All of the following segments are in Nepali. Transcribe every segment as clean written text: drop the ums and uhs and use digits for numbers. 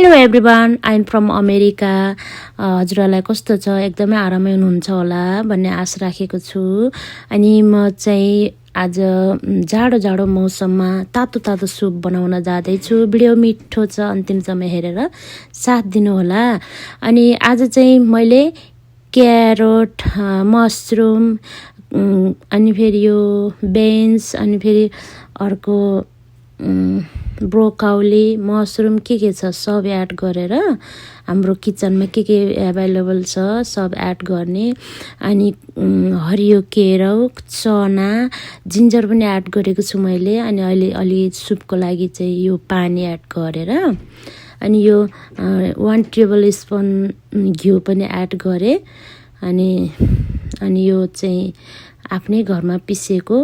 Hello everyone, I am from America. हजुरहरूलाई कस्तो छ? एकदमै आरामै हुनुहुन्छ होला भन्ने आशा राखेको छु। अनि म चाहिँ आज जाडो मौसममा तातो सुप बनाउन जाँदैछु। भिडियो मिठो छ, अन्तिमसम्म हेरेर साथ दिनुहोला। अनि आज चाहिँ मैले क्यारोट, मसरुम, अनि फेरि यो बेन्स, अनि फेरि अर्को ब्रोकाउली, मसरुम के छ सब एड गरेर हाम्रो किचनमा के एभाइलेबल छ सब एड गर्ने। अनि हरियो केराउ, चना, जिन्जर पनि एड गरेको छु मैले। अनि अहिले अलि सुपको लागि चाहिँ यो पानी एड गरेर, अनि यो 1 टेबल स्पुन घिउ पनि एड गरेँ। अनि यो चाहिँ आफ्नै घरमा पिसेको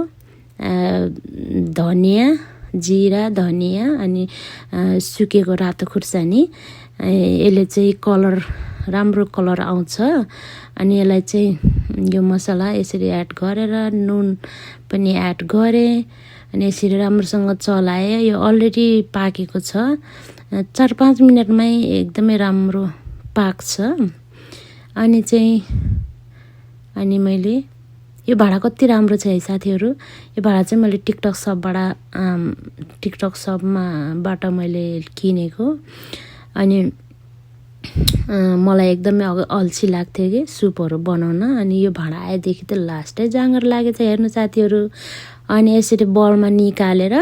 धनियाँ, जिरा, धनियाँ, अनि सुकेको रातो खुर्सानी। यसले चाहिँ कलर, राम्रो कलर आउँछ। अनि यसलाई चाहिँ यो मसला यसरी एड गरेर नुन पनि एड गरेँ। अनि यसरी राम्रोसँग चलाएँ। यो अलरेडी पाकेको छ, 4-5 मिनटमै एकदमै राम्रो पाक्छ। अनि मैले यो भाँडा कति राम्रो छ है साथीहरू। यो भाँडा चाहिँ मैले टिकटक सपबाट मैले किनेको। अनि मलाई एकदमै अल्छी लाग्थ्यो कि सुपहरू बनाउन। अनि यो भाँडा आएदेखि त लास्टै जाँगर लागेछ हेर्नु साथीहरू। अनि यसरी बलमा निकालेर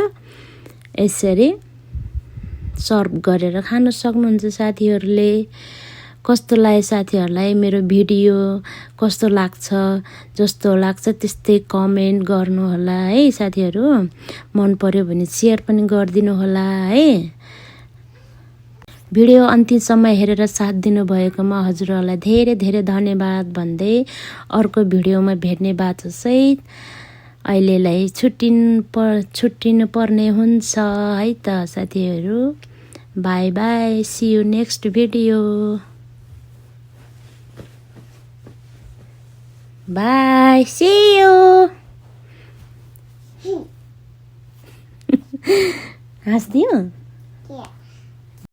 यसरी सर्भ गरेर खान सक्नुहुन्छ साथीहरूले। कस्तो लाग्यो साथीहरूलाई मेरो भिडियो? कस्तो लाग्छ? जस्तो लाग्छ त्यस्तै कमेन्ट गर्नु होला है साथीहरू। मन पर्यो भने सेयर पनि गरिदिनु होला है। भिडियो अन्तिमसम्म हेरेर साथ दिनुभएकोमा हजुरहरूलाई धेरै धेरै धन्यवाद भन्दै अर्को भिडियोमा भेट्ने बाचासहित अहिलेलाई छुट्टिनु पर्ने हुन्छ है त साथीहरू। Bye bye, see you next video. Bye. See you. हाँस्दियो?